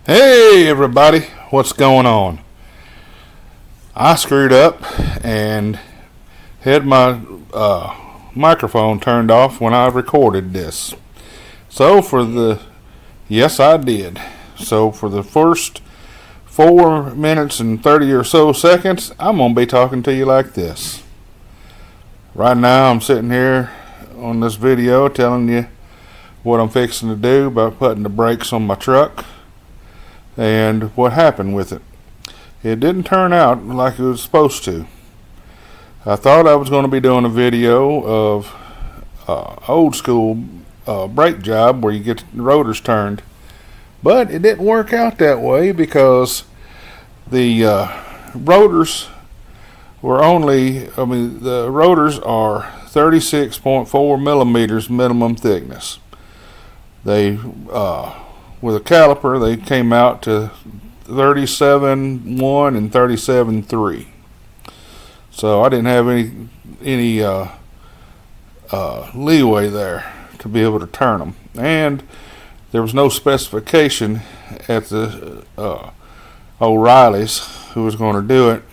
Hey everybody, what's going on? I screwed up and had my microphone turned off when I recorded this. Yes I did. So for the first 4 minutes and 30 or so seconds, I'm going to be talking to you like this. Right now I'm sitting here on this video telling you what I'm fixing to do by putting the brakes on my truck and what happened with it. It didn't turn out like it was supposed to. I thought I was going to be doing a video of old school brake job where you get the rotors turned, but it didn't work out that way because the rotors were the rotors are 36.4 millimeters minimum thickness. They with a caliper, they came out to 37.1 and 37.3. So I didn't have any leeway there to be able to turn them, and there was no specification at the O'Reilly's who was going to do it,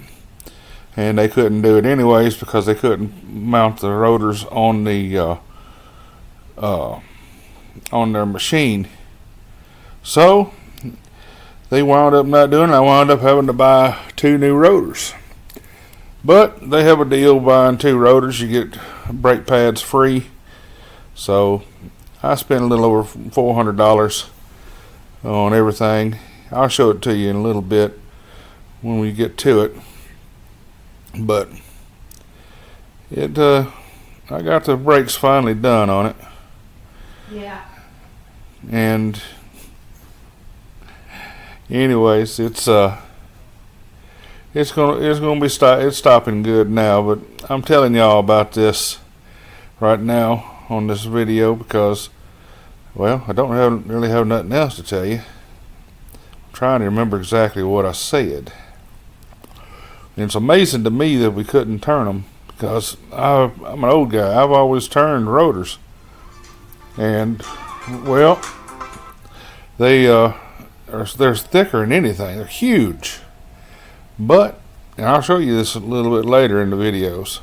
and they couldn't do it anyways because they couldn't mount the rotors on the on their machine. So they wound up not doing it. I wound up having to buy 2 new rotors. But they have a deal buying 2 rotors, you get brake pads free. So I spent a little over $400 on everything. I'll show it to you in a little bit when we get to it. But I got the brakes finally done on it. Yeah. And anyways, it's stopping good now, but I'm telling y'all about this right now on this video because, well, I don't really have nothing else to tell you. I'm trying to remember exactly what I said. And it's amazing to me that we couldn't turn them because I'm an old guy. I've always turned rotors, and well, they're thicker than anything. They're huge. But, and I'll show you this a little bit later in the videos,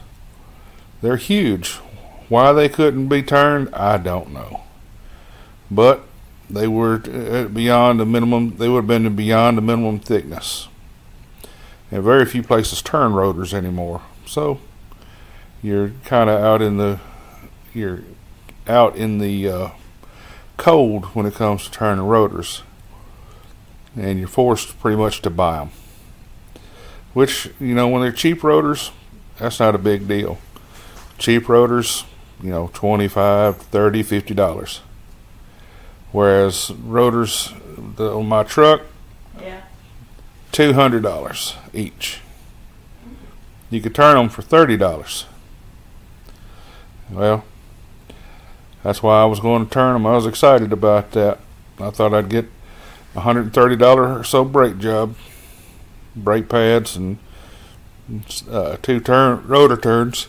they're huge. Why they couldn't be turned, I don't know. But they were beyond the minimum. They would have been beyond the minimum thickness. And very few places turn rotors anymore. So you're kind of out in the cold when it comes to turning rotors, and you're forced pretty much to buy them, which, you know, when they're cheap rotors, that's not a big deal. Cheap rotors, you know, $25, $30, $50, whereas rotors on my truck, $200 each. You could turn them for $30. Well, that's why I was going to turn them. I was excited about that. I thought I'd get $130 or so brake job, brake pads, and 2 rotor turns.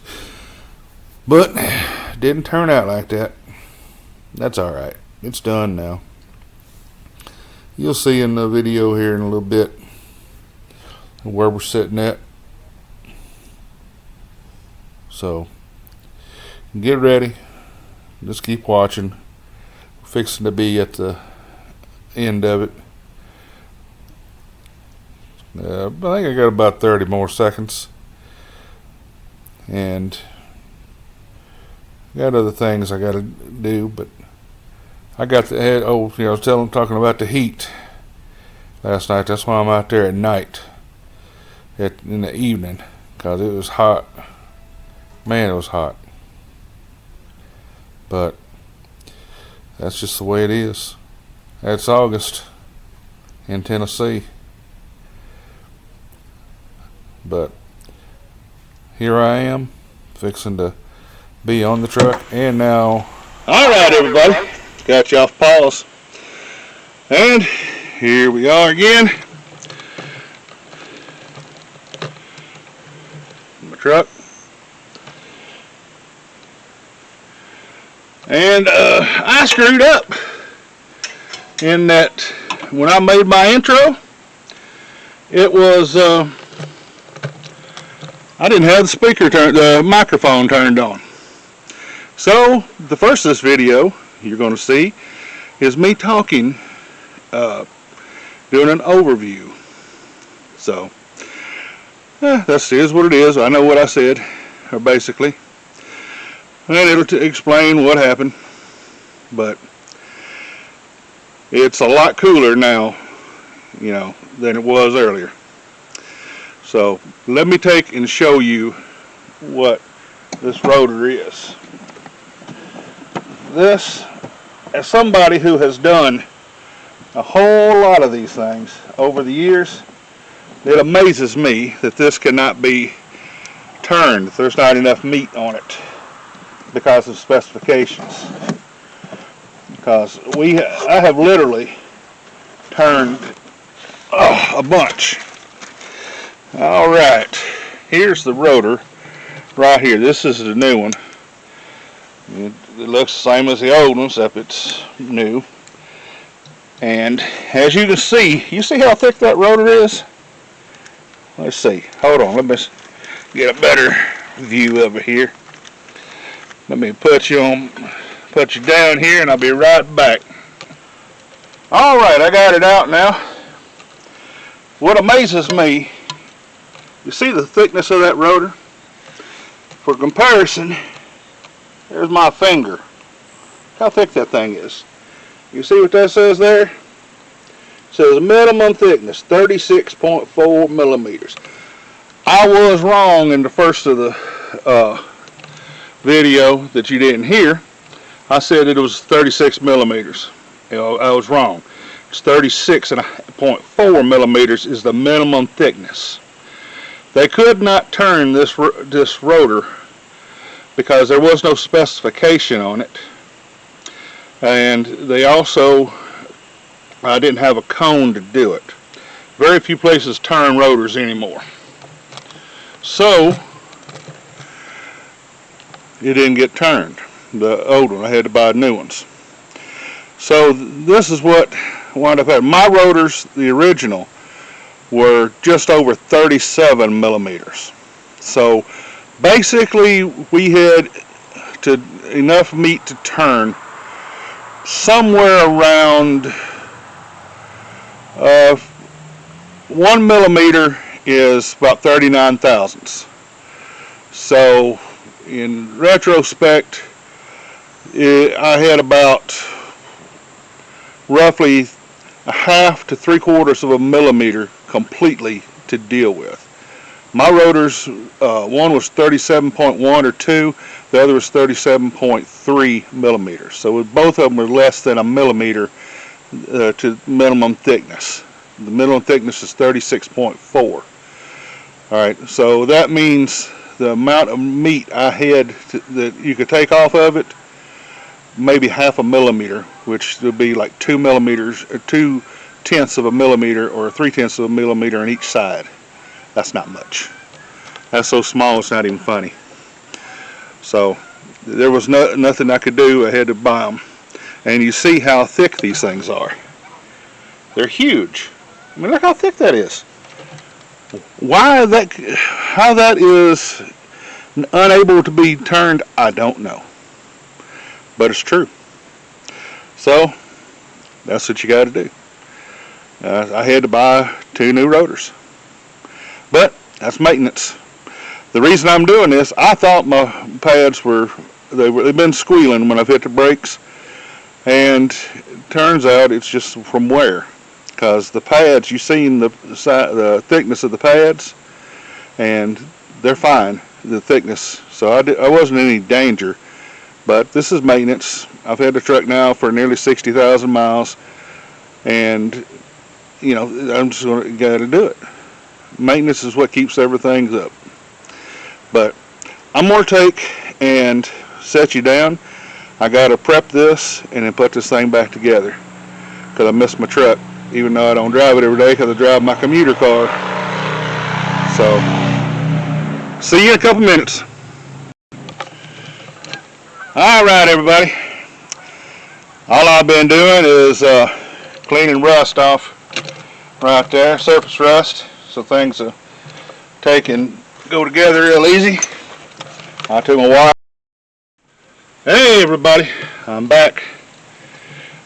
But it didn't turn out like that. That's alright. It's done now. You'll see in the video here in a little bit where we're sitting at. So get ready. Just keep watching. We're fixing to be at the end of it. I think I got about 30 more seconds, and got other things I got to do. But I got the head. Oh, you know, I was talking about the heat last night. That's why I'm out there at night, in the evening, because it was hot. Man, it was hot. But that's just the way it is. It's August in Tennessee. But here I am, fixing to be on the truck, and now. Alright everybody, got you off pause. And here we are again. My truck. And I screwed up in that when I made my intro, it was I didn't have the microphone turned on. So the first of this video you're going to see is me talking, doing an overview. So that is what it is. I know what I said, or basically, and it'll explain what happened. But it's a lot cooler now, than it was earlier. So let me take and show you what this rotor is. This, as somebody who has done a whole lot of these things over the years, it amazes me that this cannot be turned if there's not enough meat on it because of specifications. Because I have literally turned a bunch. Alright, here's the rotor right here. This is the new one. It looks the same as the old one, except it's new. And as you can see, you see how thick that rotor is? Let's see. Hold on, let me get a better view of it here. Let me put you down here and I'll be right back. Alright, I got it out now. What amazes me, you see the thickness of that rotor? For comparison, there's my finger. How thick that thing is. You see what that says there? It says minimum thickness, 36.4 millimeters. I was wrong in the first of the video that you didn't hear. I said it was 36 millimeters. I was wrong. It's 36.4 millimeters is the minimum thickness. They could not turn this rotor because there was no specification on it, and they also didn't have a cone to do it. Very few places turn rotors anymore, so it didn't get turned. The old one, I had to buy new ones. So this is what wound up happening. My rotors, the original, were just over 37 millimeters. So basically we had enough meat to turn somewhere around 1 millimeter is about 39 thousandths. So in retrospect, I had about roughly a half to 3/4 of a millimeter completely to deal with. My rotors, one was 37.1 or 2, the other was 37.3 millimeters. So both of them were less than a millimeter to minimum thickness. The minimum thickness is 36.4. Alright, so that means the amount of meat I had that you could take off of it, maybe half a millimeter, which would be like 2 millimeters, or 2/10 of a millimeter, or 3/10 of a millimeter on each side. That's not much. That's so small it's not even funny. So there was nothing I could do. I had to buy them. And you see how thick these things are. They're huge. I mean, look how thick that is. How that is unable to be turned, I don't know. But it's true. So that's what you got to do. I had to buy 2 new rotors. But that's maintenance. The reason I'm doing this, I thought my pads they've been squealing when I've hit the brakes, and it turns out it's just from wear. Because the pads, you've seen the thickness of the pads, and they're fine, the thickness. So I wasn't in any danger. But this is maintenance. I've had the truck now for nearly 60,000 miles, and I'm just got to do it. Maintenance is what keeps everything up. But I'm going to take and set you down. I got to prep this and then put this thing back together because I missed my truck, even though I don't drive it every day because I drive my commuter car. So see you in a couple minutes. Alright everybody, all I've been doing is cleaning rust off right there, surface rust, so things take and go together real easy. I took my wire. Hey everybody, I'm back.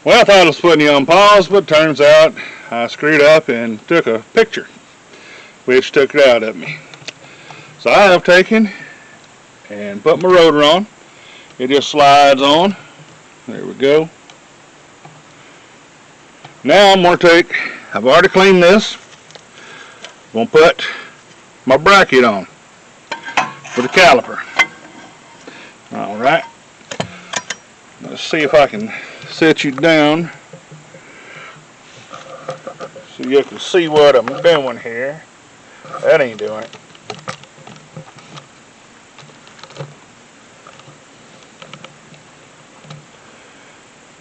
Well, I thought I was putting you on pause, but turns out I screwed up and took a picture, which took it out of me. So I have taken and put my rotor on. It just slides on. There we go. Now I'm going to take, I've already cleaned this. I'm going to put my bracket on for the caliper. Alright. Let's see if I can set you down so you can see what I'm doing here. That ain't doing it.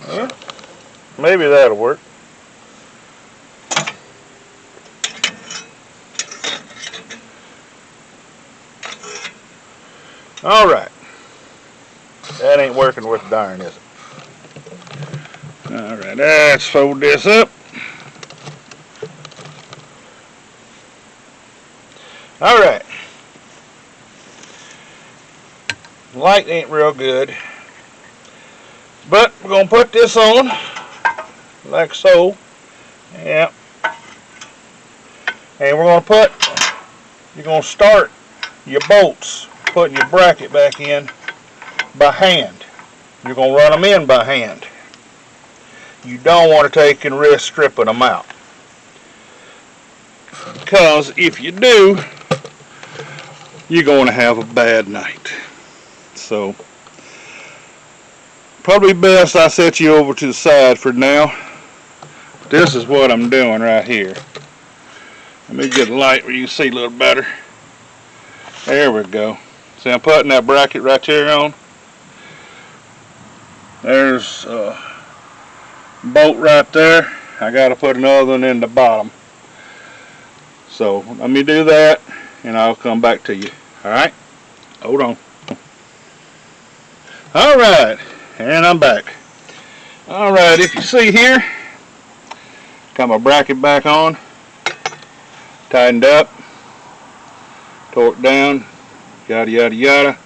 Yeah, maybe that'll work. Alright. That ain't working worth a darn, is it? Alright, let's fold this up. Alright. Light ain't real good. But we're going to put this on like so. Yeah. And we're going to put, you're going to start your bolts, putting your bracket back in by hand. You're going to run them in by hand. You don't want to take and risk stripping them out. Because if you do, you're going to have a bad night. So, probably best I set you over to the side for now. This is what I'm doing right here. Let me get the light where you can see a little better. There we go. See, I'm putting that bracket right here on. There's a bolt right there. I got to put another one in the bottom. So let me do that and I'll come back to you. Alright? Hold on. Alright, and I'm back. Alright, if you see here, got my bracket back on, tightened up, torqued down, yada yada yada.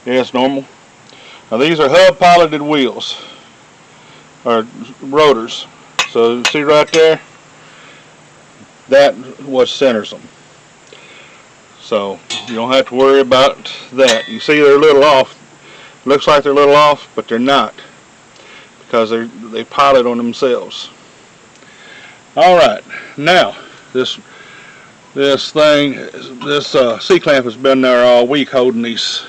Yeah, it's normal. Now these are hub piloted wheels, or rotors. So see right there, that what centers them. So you don't have to worry about that. You see they're a little off. Looks like they're a little off, but they're not, because they pilot on themselves. All right, now this C-clamp has been there all week holding these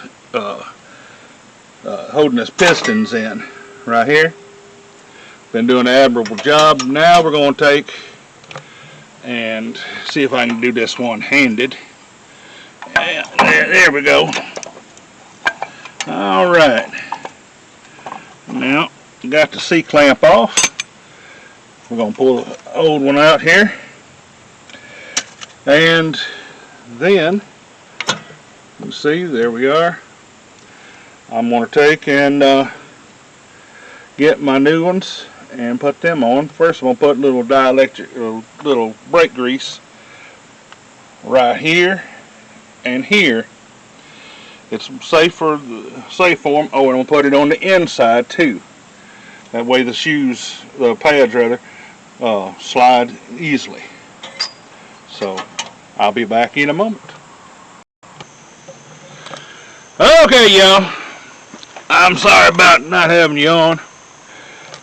pistons in right here. Been doing an admirable job. Now we're going to take and see if I can do this one-handed. There we go. All right. Now got the C-clamp off. We're going to pull the old one out here. And then, you see, there we are. I'm going to take and get my new ones and put them on. First, I'm going to put a little dielectric, little brake grease right here and here. It's safe for them. Oh, and I'm going to put it on the inside too. That way the shoes, the pads rather, slide easily. So I'll be back in a moment. Okay, y'all. I'm sorry about not having you on,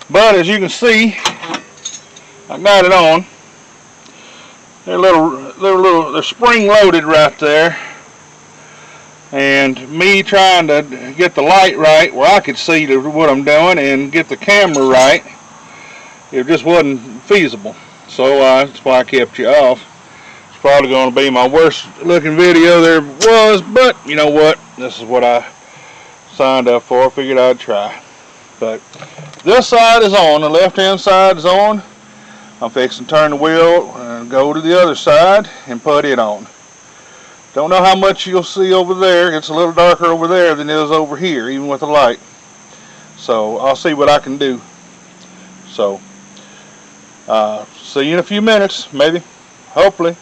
but as you can see, I got it on. They're spring loaded right there, and me trying to get the light right where I could see what I'm doing and get the camera right, it just wasn't feasible. So that's why I kept you off. It's probably going to be my worst looking video there was, but you know what? This is what I signed up for. I figured I'd try. But this side is on. The left hand side is on. I'm fixing to turn the wheel and go to the other side and put it on. Don't know how much you'll see over there. It's a little darker over there than it is over here, even with the light. So I'll see what I can do. So See you in a few minutes, maybe, hopefully.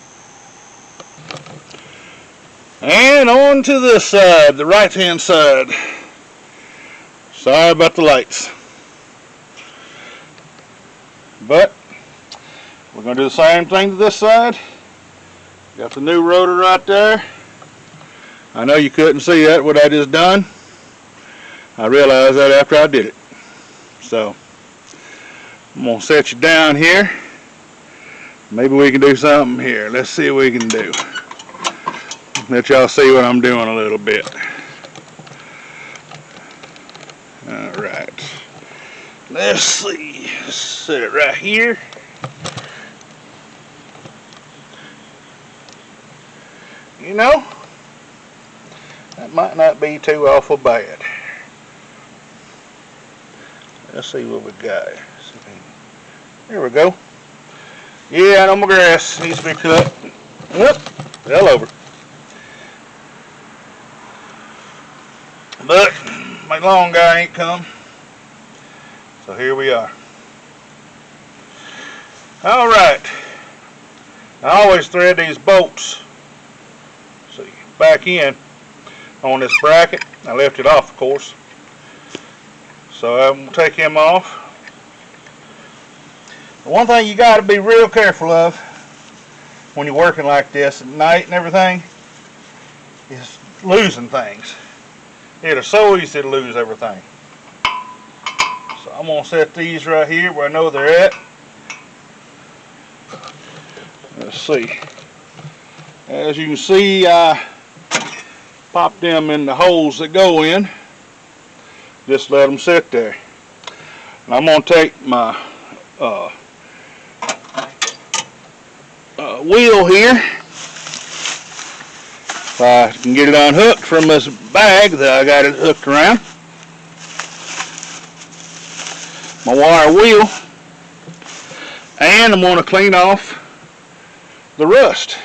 And on to this side, the right hand side. Sorry about the lights. But we're going to do the same thing to this side. Got the new rotor right there. I know you couldn't see that, what I just done. I realized that after I did it. So I'm going to set you down here. Maybe we can do something here. Let's see what we can do. Let y'all see what I'm doing a little bit. Alright. Let's see. Set it right here. You know, that might not be too awful bad. Let's see what we got. There we go. Yeah, I know my grass needs to be cut. Whoop, fell over. But my long guy ain't come. So here we are. Alright. I always thread these bolts. See, back in on this bracket. I left it off, of course. So I'm going to take him off. The one thing you got to be real careful of when you're working like this at night and everything is losing things. It is so easy to lose everything. So I'm going to set these right here where I know they're at. Let's see. As you can see, I pop them in the holes that go in. Just let them sit there. And I'm going to take my wheel here. If I can get it unhooked from this bag that I got it hooked around. My wire wheel. And I'm going to clean off the rust.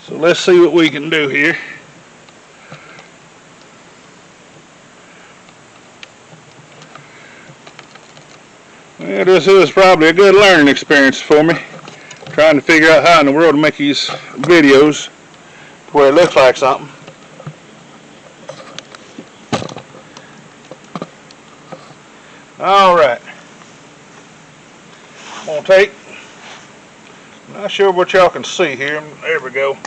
So let's see what we can do here. Well, this is probably a good learning experience for me. Trying to figure out how in the world to make these videos where it looks like something. Alright. I'm going to take, not sure what y'all can see here. There we go.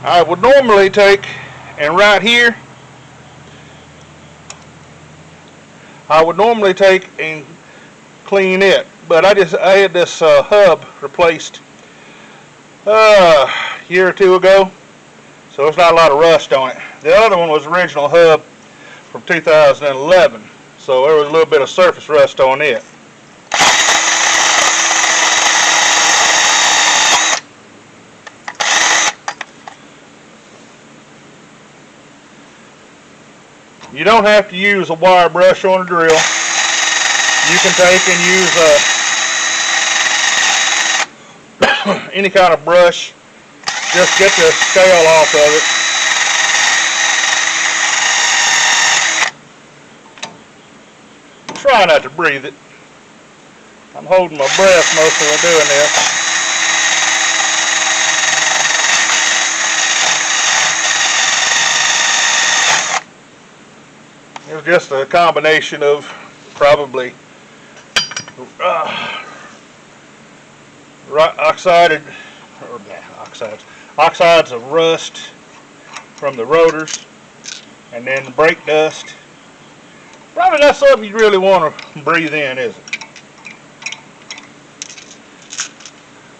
I would normally take, and right here, I would normally take and clean it, but I had this hub replaced a year or two ago, so there's not a lot of rust on it. The other one was the original hub from 2011, so there was a little bit of surface rust on it. You don't have to use a wire brush on a drill. You can take and use any kind of brush. Just get the scale off of it. Try not to breathe it. I'm holding my breath most while doing this. It was just a combination of probably oxides of rust from the rotors, and then the brake dust. Probably not something you really want to breathe in, is it?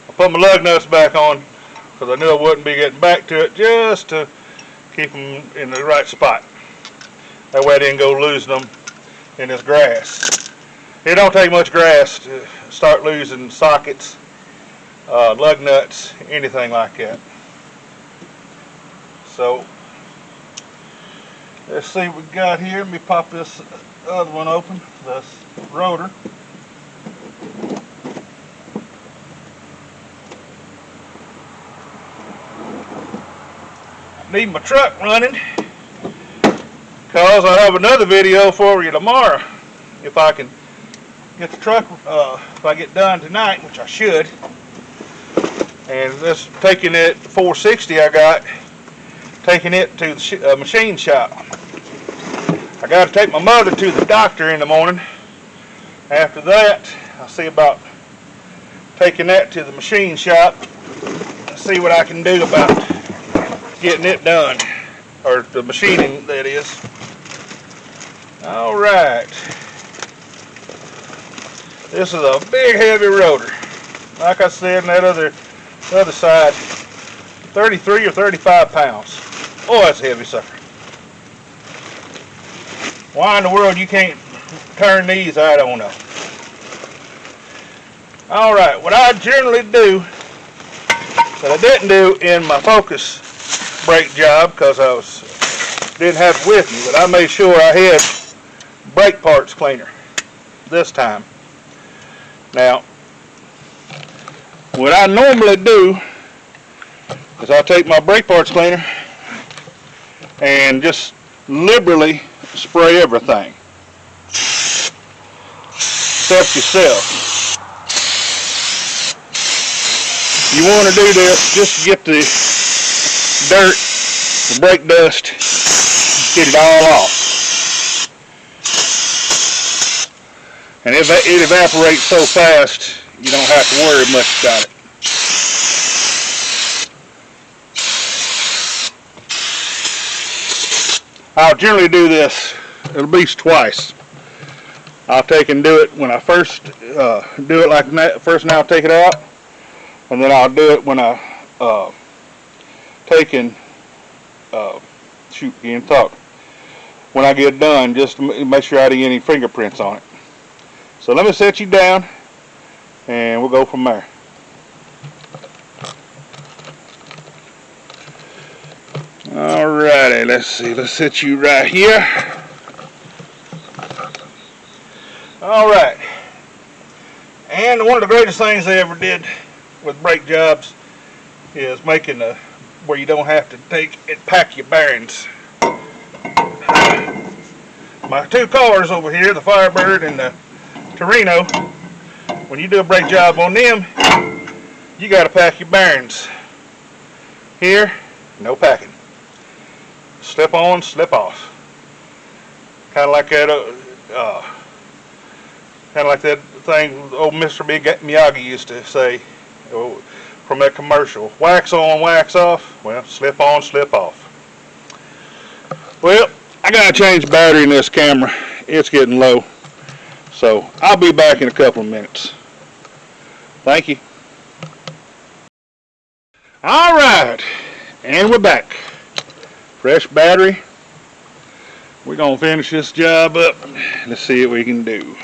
I put my lug nuts back on because I knew I wouldn't be getting back to it, just to keep them in the right spot. That way I didn't go losing them in this grass. It don't take much grass to start losing sockets, lug nuts, anything like that. So let's see what we got here. Let me pop this other one open, this rotor. need my truck running, because I have another video for you tomorrow. If I can get the truck, if I get done tonight, which I should. And this taking it 460 I got, taking it to the machine shop. I got to take my mother to the doctor in the morning. After that, I'll see about taking that to the machine shop and see what I can do about getting it done, or the machining, that is. All right. This is a big heavy rotor. Like I said, in that other side, 33 or 35 pounds. Oh, that's a heavy sucker. Why in the world you can't turn these, I don't know. Alright, what I generally do, that I didn't do in my Focus brake job, because I didn't have it with me, but I made sure I had brake parts cleaner this time. Now, what I normally do is I take my brake parts cleaner and just liberally spray everything except yourself. You want to do this just to get the dirt, the brake dust, get it all off. And it evaporates so fast, you don't have to worry much about it. I'll generally do this at least twice. I'll take and do it when I first do it like that. First, and I'll take it out, and then I'll do it when I take and shoot again. Thought when I get done, just to make sure I didn't get any fingerprints on it. So let me set you down, and we'll go from there. Alrighty, let's see. Let's set you right here. Alright. And one of the greatest things they ever did with brake jobs is making where you don't have to take and pack your bearings. My two cars over here, the Firebird and the Torino, when you do a brake job on them, you got to pack your bearings. Here, no packing. Slip on, slip off. Kind of like that. Kind of like that thing old Mr. Miyagi used to say from that commercial. Wax on, wax off. Well, slip on, slip off. Well, I gotta change the battery in this camera. It's getting low. So I'll be back in a couple of minutes. Thank you. Alright, and we're back. Fresh battery. We're gonna finish this job up. Let's see what we can do.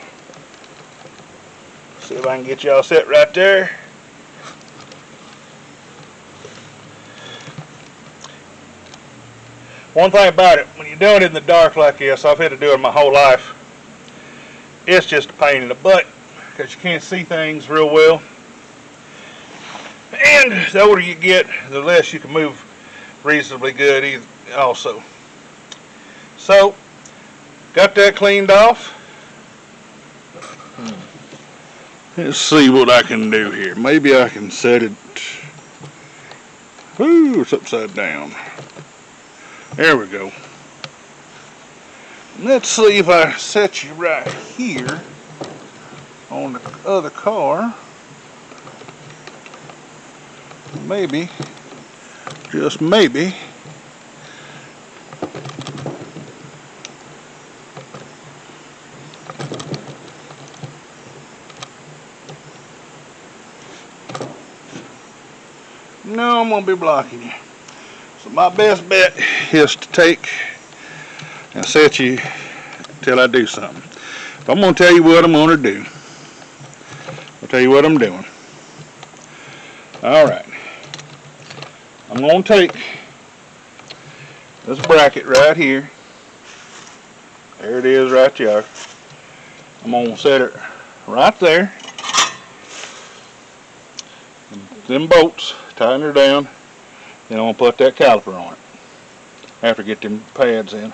See if I can get y'all set right there. One thing about it, when you're doing it in the dark like this, I've had to do it my whole life. It's just a pain in the butt because you can't see things real well. And the older you get, the less you can move reasonably good also. So, got that cleaned off. Let's see what I can do here. Maybe I can set it. Ooh, it's upside down. There we go. Let's see if I set you right here on the other car. Maybe, just maybe, no, I'm going to be blocking you. So my best bet is to take and set you till I do something. If I'm going to tell you what I'm going to do, I'll tell you what I'm doing. Alright. I'm going to take this bracket right here. There it is right there. I'm going to set it right there. Them bolts, tighten her down. Then I'm going to put that caliper on it. after I get them pads in.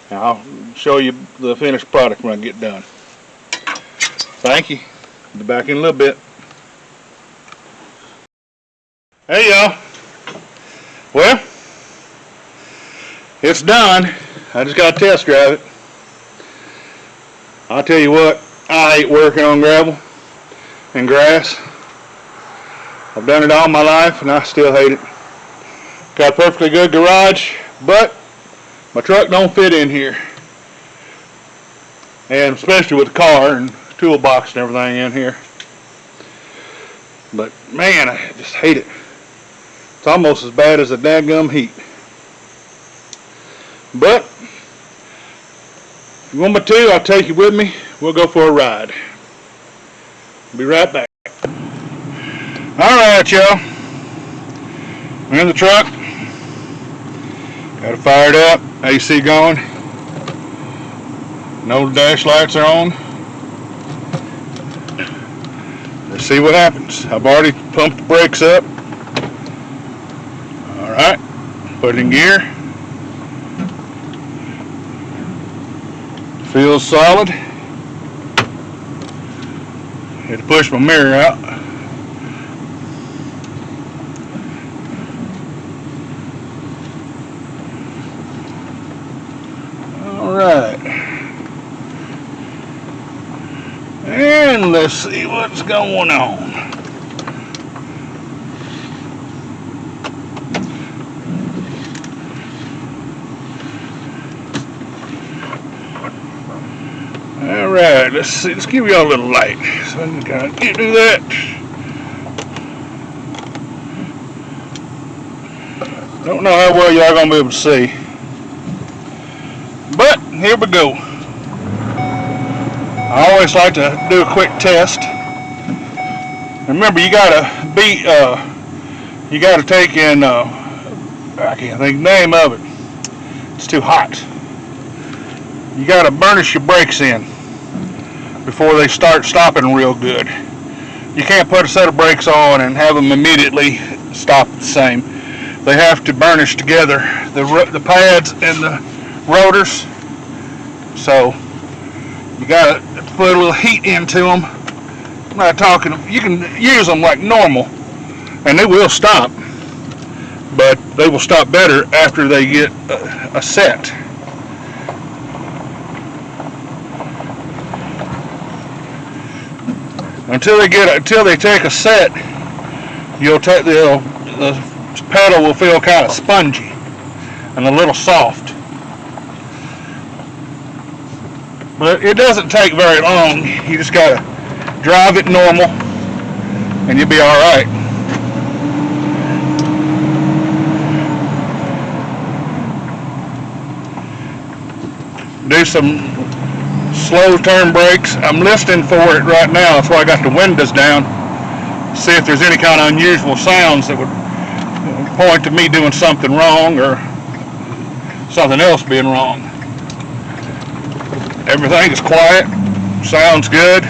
Now I'll show you the finished product when I get done. Thank you. Be back in a little bit. Hey y'all. Well, it's done. I just got to test drive it. I'll tell you what, I hate working on gravel and grass. I've done it all my life and I still hate it. Got a perfectly good garage, but my truck don't fit in here. And especially with the car and toolbox and everything in here. But man, I just hate it. It's almost as bad as the dadgum heat. But if you want me to, I'll take you with me. We'll go for a ride. Be right back. Alright y'all. We're in the truck. Got it fired up. AC going. No dash lights are on. Let's see what happens. I've already pumped the brakes up. Alright. Put it in gear. Feels solid. Had to push my mirror out. Alright. And let's see what's going on. Alright, let's see. Let's give y'all a little light. So I can kind of do that. Don't know how well y'all gonna be able to see. But here we go. I always like to do a quick test. Remember, you gotta take in, I can't think of the name of it. It's too hot. You gotta burnish your brakes in before they start stopping real good. You can't put a set of brakes on and have them immediately stop the same. They have to burnish together, the pads and the rotors. So you gotta put a little heat into them. I'm not talking, you can use them like normal and they will stop, but they will stop better after they get a set. Until they take a set, the pedal will feel kind of spongy and a little soft. But it doesn't take very long. You just gotta drive it normal and you'll be alright. Do some slow turn brakes. I'm listening for it right now. That's why I got the windows down. See if there's any kind of unusual sounds that would point to me doing something wrong or something else being wrong. Everything is quiet. Sounds good.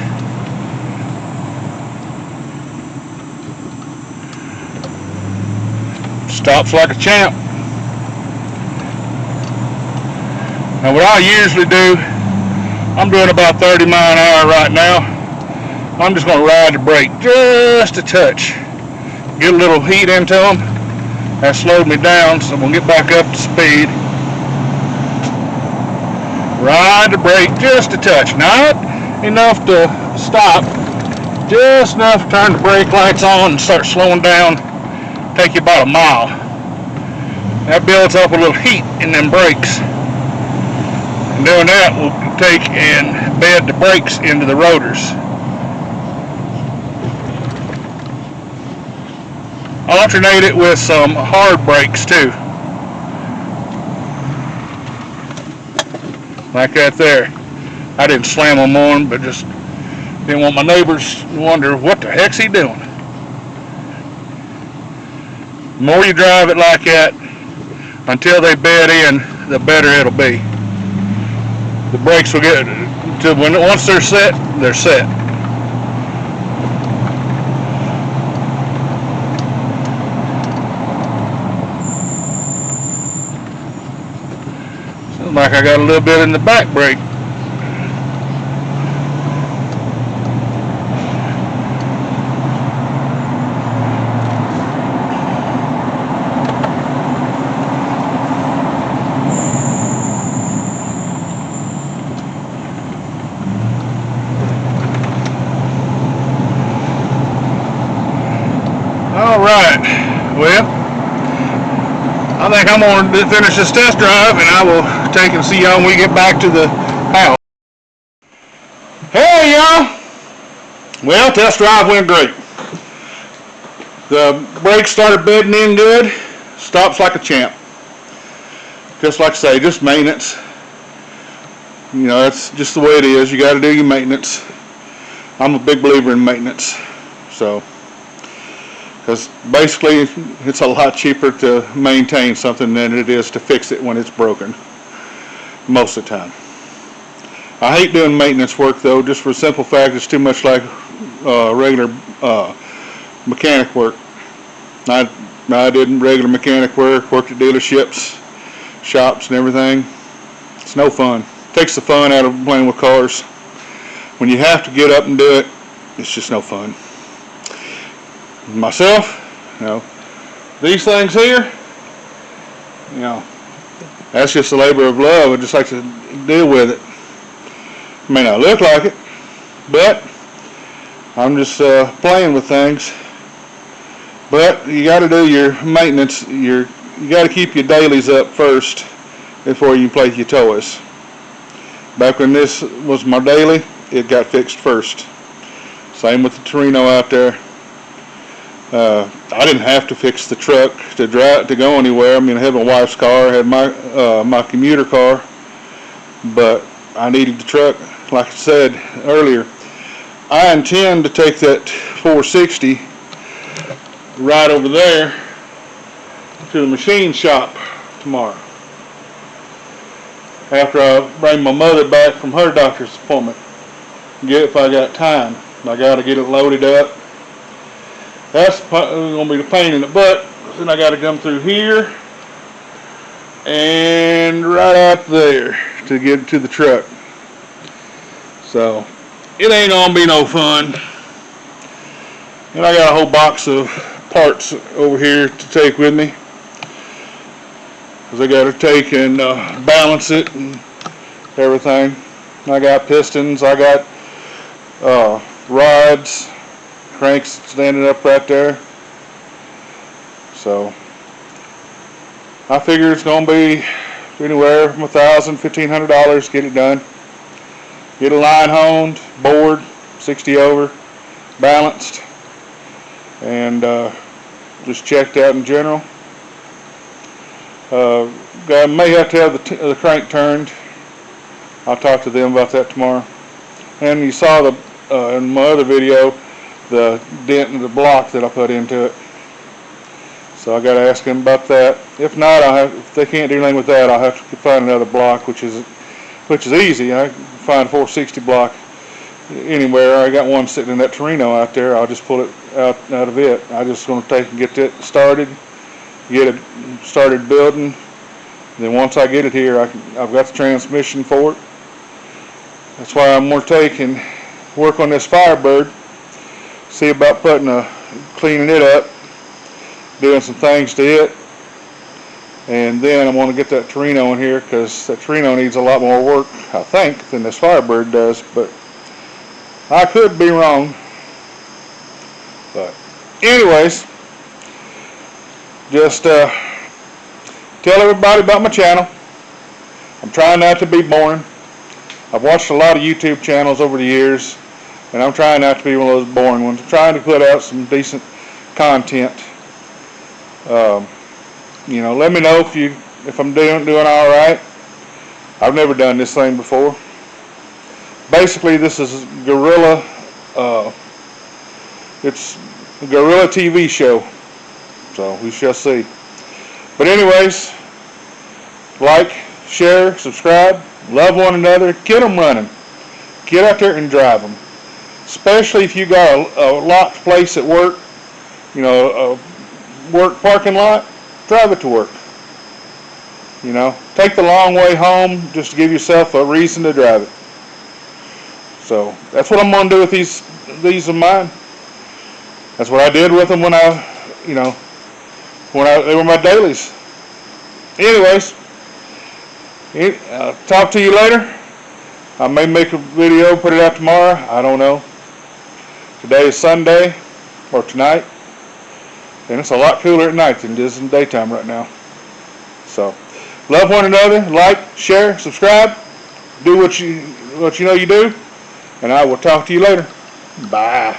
Stops like a champ. Now what I usually do, I'm doing about 30 miles an hour right now. I'm just going to ride the brake just a touch. Get a little heat into them. That slowed me down, so I'm going to get back up to speed. Ride the brake just a touch. Not enough to stop. Just enough to turn the brake lights on and start slowing down. Take you about a mile. That builds up a little heat in them brakes. And doing that will take and bed the brakes into the rotors. Alternate it with some hard brakes too. Like that there. I didn't slam them on, but just didn't want my neighbors to wonder what the heck's he doing. The more you drive it like that until they bed in, the better it'll be. The brakes will get to once they're set, they're set. like I got a little bit in the back brake. Alright, well, I think I'm going to finish this test drive and I will take and see y'all when we get back to the house. Hey y'all! Well, test drive went great. The brakes started bedding in good, stops like a champ. Just like I say, just maintenance. You know, that's just the way it is. You got to do your maintenance. I'm a big believer in maintenance. So, because basically it's a lot cheaper to maintain something than it is to fix it when it's broken, most of the time. I hate doing maintenance work though, just for the simple fact it's too much like regular mechanic work. I did regular mechanic work, worked at dealerships, shops and everything. It's no fun. It takes the fun out of playing with cars. When you have to get up and do it, it's just no fun. Myself, you know, these things here, you know, that's just a labor of love. I just like to deal with it. It may not look like it, but I'm just playing with things. But you got to do your maintenance. You got to keep your dailies up first before you play with your toys. Back when this was my daily, it got fixed first. Same with the Torino out there. I didn't have to fix the truck to go anywhere. I mean, I had my wife's car, I had my commuter car, but I needed the truck. Like I said earlier, I intend to take that 460 right over there to the machine shop tomorrow. After I bring my mother back from her doctor's appointment, if I got time. I got to get it loaded up. That's going to be the pain in the butt. Then I got to come through here and right out there to get to the truck. So it ain't going to be no fun. And I got a whole box of parts over here to take with me, because I got to take and balance it and everything. I got pistons, I got rods, cranks standing up right there. So I figure it's going to be anywhere from $1,000 to $1,500 to get it done. Get a line honed, bored, 60 over, balanced, and just checked out in general. I may have to have the crank turned. I'll talk to them about that tomorrow. And you saw in my other video the dent in the block that I put into it. So I got to ask them about that. If not, if they can't do anything with that, I'll have to find another block, which is easy. I can find a 460 block anywhere. I got one sitting in that Torino out there. I'll just pull it out of it. I'm just going to take and get it started, get it started building. Then once I get it here, I've got the transmission for it. That's why I'm going to take and work on this Firebird. See about cleaning it up, doing some things to it, and then I want to get that Torino in here, because that Torino needs a lot more work, I think, than this Firebird does, but I could be wrong. But anyways, just tell everybody about my channel. I'm trying not to be boring. I've watched a lot of YouTube channels over the years, and I'm trying not to be one of those boring ones. I'm trying to put out some decent content. You know, let me know if I'm doing all right. I've never done this thing before. Basically, this is Guerrilla. It's a Guerrilla TV show, so we shall see. But anyways, like, share, subscribe, love one another, get them running. Get out there and drive them. Especially if you got a locked place at work, you know, a work parking lot, drive it to work. You know, take the long way home just to give yourself a reason to drive it. So that's what I'm going to do with these of mine. That's what I did with them when they were my dailies. Anyways, I'll talk to you later. I may make a video, put it out tomorrow. I don't know. Today is Sunday, or tonight, and it's a lot cooler at night than it is in the daytime right now. So, love one another. Like, share, subscribe. Do what you know you do, and I will talk to you later. Bye.